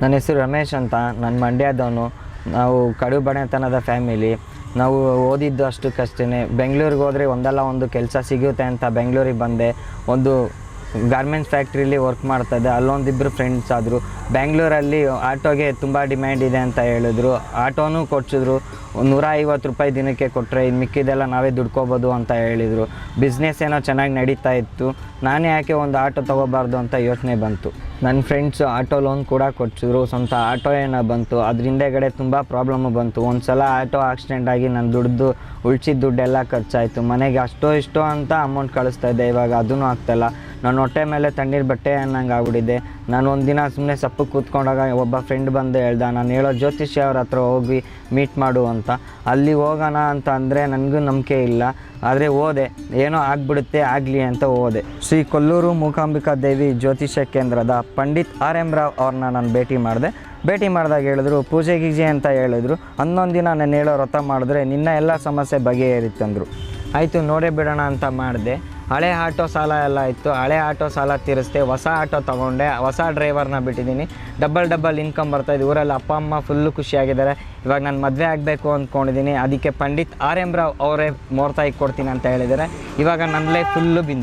ನನ್ನ ಹೆಸರು ರಮೇಶ್ ಅಂತ. ನಾನು ಮಂಡ್ಯದವನು. ನಾವು ಕಡು ಬಡತನದ ಫ್ಯಾಮಿಲಿ. ನಾವು ಓದಿದ್ದು ಅಷ್ಟಕ್ಕಷ್ಟೇ. ಬೆಂಗಳೂರಿಗೆ ಹೋದರೆ ಒಂದಲ್ಲ ಒಂದು ಕೆಲಸ ಸಿಗುತ್ತೆ ಅಂತ ಬೆಂಗಳೂರಿಗೆ ಬಂದೆ. ಒಂದು ಗಾರ್ಮೆಂಟ್ಸ್ ಫ್ಯಾಕ್ಟ್ರಿಲಿ ವರ್ಕ್ ಮಾಡ್ತಾಯಿದ್ದೆ. ಅಲ್ಲೊಂದಿಬ್ಬರು ಫ್ರೆಂಡ್ಸ್ ಆದರು. ಬೆಂಗಳೂರಲ್ಲಿ ಆಟೋಗೆ ತುಂಬ ಡಿಮ್ಯಾಂಡ್ ಇದೆ ಅಂತ ಹೇಳಿದ್ರು. ಆಟೋನೂ ಕೊಡ್ಸಿದ್ರು. 150 ರೂಪಾಯಿ ದಿನಕ್ಕೆ ಕೊಟ್ಟರೆ ಇನ್ನು ಮಿಕ್ಕಿದೆಲ್ಲ ನಾವೇ ದುಡ್ಕೋಬೋದು ಅಂತ ಹೇಳಿದರು. ಬಿಸ್ನೆಸ್ ಏನೋ ಚೆನ್ನಾಗಿ ನಡೀತಾ ಇತ್ತು. ನಾನೇ ಯಾಕೆ ಒಂದು ಆಟೋ ತೊಗೋಬಾರ್ದು ಅಂತ ಯೋಚನೆ ಬಂತು. ನನ್ನ ಫ್ರೆಂಡ್ಸು ಆಟೋ ಲೋನ್ ಕೂಡ ಕೊಡ್ಸಿದ್ರು. ಸ್ವಂತ ಆಟೋ ಏನೋ ಬಂತು. ಅದ್ರ ಹಿಂದೆಗಡೆ ತುಂಬ ಪ್ರಾಬ್ಲಮ್ಮು ಬಂತು. ಒಂದು ಸಲ ಆಟೋ ಆಕ್ಸಿಡೆಂಟ್ ಆಗಿ ನನ್ನ ಉಳಿಸಿದ ದುಡ್ಡೆಲ್ಲ ಖರ್ಚಾಯಿತು. ಮನೆಗೆ ಅಷ್ಟೋ ಇಷ್ಟೋ ಅಂತ ಅಮೌಂಟ್ ಕಳಿಸ್ತಾಯಿದ್ದೆ. ಇವಾಗ ಅದೂ ಆಗ್ತಾಯಿಲ್ಲ. ನನ್ನ ಹೊಟ್ಟೆ ಮೇಲೆ ತಣ್ಣೀರು ಬಟ್ಟೆ ಅನ್ನಂಗೆ ಆಗ್ಬಿಟ್ಟಿದೆ. ನಾನು ಒಂದಿನ ಸುಮ್ಮನೆ ಸಪ್ಪು ಕೂತ್ಕೊಂಡಾಗ ಒಬ್ಬ ಫ್ರೆಂಡ್ ಬಂದು ಹೇಳ್ದ, ನಾನು ಹೇಳೋ ಜ್ಯೋತಿಷ್ಯ ಅವ್ರ ಹತ್ರ ಹೋಗಿ ಮೀಟ್ ಮಾಡು ಅಂತ. ಅಲ್ಲಿ ಹೋಗೋಣ ಅಂತ ಅಂದರೆ ನನಗೂ ನಂಬಿಕೆ ಇಲ್ಲ. ಆದರೆ ಹೋದೆ. ಏನೋ ಆಗಿಬಿಡುತ್ತೆ, ಆಗಲಿ ಅಂತ ಹೋದೆ. ಶ್ರೀ ಕೊಲ್ಲೂರು ಮೂಕಾಂಬಿಕಾ ದೇವಿ ಜ್ಯೋತಿಷ್ಯ ಕೇಂದ್ರದ ಪಂಡಿತ್ R.M. ರಾವ್ ಅವ್ರನ್ನ ನಾನು ಭೇಟಿ ಮಾಡಿದಾಗ ಹೇಳಿದ್ರು, ಪೂಜೆ ಗೀಜೆ ಅಂತ ಹೇಳಿದ್ರು. 11 ದಿನ ನಾನು ಹೇಳೋ ವ್ರತ ಮಾಡಿದ್ರೆ ನಿನ್ನ ಎಲ್ಲ ಸಮಸ್ಯೆ ಬಗೆಹರಿತಂದರು. ಆಯಿತು, ನೋಡೇ ಬಿಡೋಣ ಅಂತ ಮಾಡಿದೆ. ಹಳೆ ಆಟೋ ಸಾಲ ಎಲ್ಲ ಇತ್ತು. ಹಳೆ ಆಟೋ ಸಾಲ ತೀರಿಸ್ದೆ. ಹೊಸ ಆಟೋ ತೊಗೊಂಡೆ. ಹೊಸ ಡ್ರೈವರ್ನ ಬಿಟ್ಟಿದ್ದೀನಿ. ಡಬಲ್ ಇನ್ಕಮ್ ಬರ್ತಾಯಿದೆ. ಊರಲ್ಲಿ ಅಪ್ಪ ಅಮ್ಮ ಫುಲ್ಲು ಖುಷಿಯಾಗಿದ್ದಾರೆ. ಇವಾಗ ನಾನು ಮದುವೆ ಆಗಬೇಕು ಅಂದ್ಕೊಂಡಿದ್ದೀನಿ. ಅದಕ್ಕೆ ಪಂಡಿತ್ R.M. ರಾವ್ ಅವರೇ ಮುಹೂರ್ತ ಕೊಡ್ತೀನಿ ಅಂತ ಹೇಳಿದ್ದಾರೆ. ಇವಾಗ ನನ್ನ ಲೈಫ್ ಫುಲ್ಲು ಬಿಂದ.